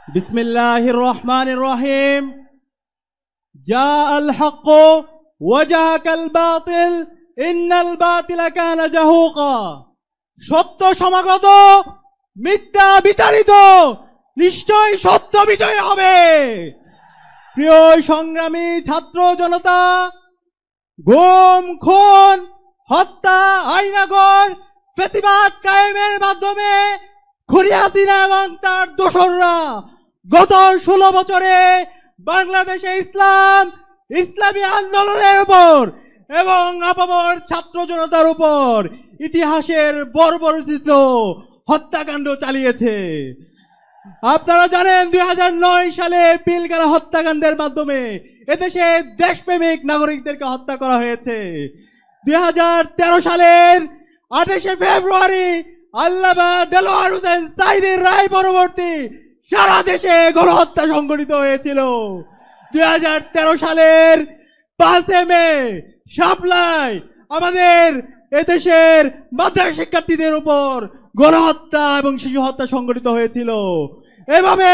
बिस्मिल्लाहिर रहमानिर रहीम। जाअल हक़ वजहकल बातिल इन्नाल बातिला काना जाहुका। সত্য সমাগত, মিথ্যা বিতাড়িত, নিশ্চয় সত্য বিজয় হবে। প্রিয় সংগ্রামী ছাত্র জনতা, গুম খুন হত্যা আইনাগর ফ্যাসিবাদ কায়েমের মাধ্যমে খুনি হাসিনা এবং তার দোসররা গত 16 বছরে বাংলাদেশে ইসলামী আন্দোলনের উপর এবং আপামর ছাত্র জনতার উপর ইতিহাসের বর্বরোচিত হত্যাকাণ্ড চালিয়েছে। আপনারা জানেন 2009 সালে পিলখানা হত্যাকাণ্ডের মাধ্যমে এদেশে দেশপ্রেমিক নাগরিকদেরকে হত্যা করা হয়েছে। 2013 সালের 28শে ফেব্রুয়ারি আল্লামা দেলোয়ার হোসেন সাঈদীর রায় পরবর্তী সারা দেশে গণহত্যা সংঘটিত হয়েছিল। 2013 সালের 5 মে শাপলায় আমাদের এদেশের মাদ্রাসা শিক্ষার্থীদের উপর গণহত্যা এবং শিশু হত্যা সংঘটিত হয়েছিল। এভাবে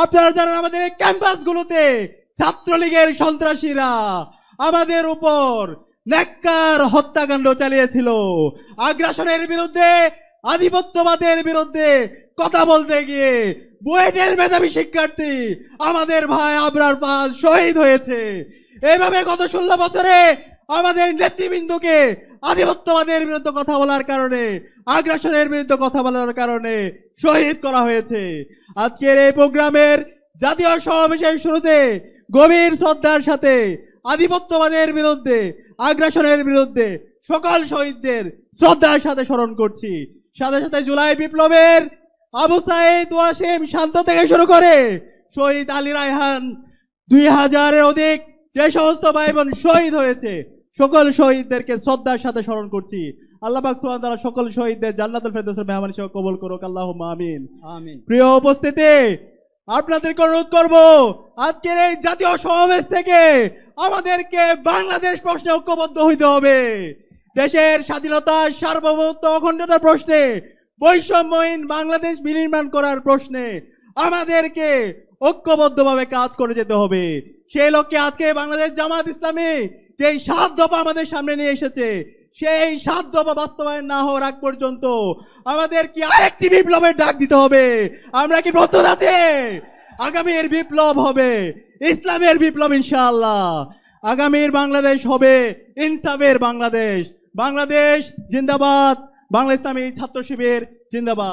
আপনারা জানেন আমাদের ক্যাম্পাসগুলোতে ছাত্রলীগের সন্ত্রাসীরা আমাদের উপর নেককার হত্যাকাণ্ড চালিয়েছিল। আগ্রাসনের বিরুদ্ধে, আধিপত্যবাদের বিরুদ্ধে কথা বলতে গিয়ে বুয়েটের মেধাবী শিক্ষার্থী আমাদের ভাই আবরার পাল শহীদ হয়েছে। এভাবে গত 16 বছরে আমাদের নেতৃবৃন্দকে আধিপত্যবাদের বিরুদ্ধে কথা বলার কারণে, আগ্রাসনের বিরুদ্ধে কথা বলার কারণে শহীদ করা হয়েছে। আজকের এই প্রোগ্রামের জাতীয় সমাবেশের শুরুতে গভীর শ্রদ্ধার সাথে আধিপত্যবাদের বিরুদ্ধে, আগ্রাসনের বিরুদ্ধে সকল শহীদদের শ্রদ্ধার সাথে স্মরণ করছি। সাথে সাথে জুলাই বিপ্লবের আবু সাঈদ ওয়াসিম শান্ত থেকে শুরু করে শহীদ আলী রায়হান 2000-এর অধিক যে সমস্ত ভাই বোন শহীদ হয়েছে সকল শহীদদেরকে শ্রদ্ধার সাথে স্মরণ করছি। আল্লাহ পাক সুবহানাহু ওয়া তাআলা সকল শহীদদের জান্নাতুল ফেরদৌসের মেহমান হিসেবে কবুল করুক। আল্লাহুম্মা আমিন। আমিন। প্রিয় উপস্থিতি, আপনাদেরকে অনুরোধ করব আজকের এই জাতীয় সমাবেশ থেকে আমাদেরকে বাংলাদেশ প্রশ্নে ঐক্যবদ্ধ হইতে হবে। দেশের স্বাধীনতা, সার্বভৌমত্ব, অখণ্ডতার প্রশ্নে, বৈষম্যহীন বাংলাদেশ বিনির্মাণ করার প্রশ্নে আমাদেরকে ঐক্যবদ্ধভাবে কাজ করে যেতে হবে। সেই লক্ষ্যে আজকে বাংলাদেশ জামাত ইসলামী যেই 7 দফা আমাদের সামনে নিয়ে এসেছে, সেই 7 দফা বাস্তবায়ন না হওয়ার আগ পর্যন্ত আমাদের কি আরেকটি বিপ্লবের ডাক দিতে হবে। আমরা কি প্রস্তুত আছি? আগামীর বিপ্লব হবে ইসলামের বিপ্লব ইনশাআল্লাহ। আগামীর বাংলাদেশ হবে ইনসাফের বাংলাদেশ। বাংলাদেশ জিন্দাবাদ। বাংলা ইসলামী ছাত্র শিবির জিন্দাবাদ।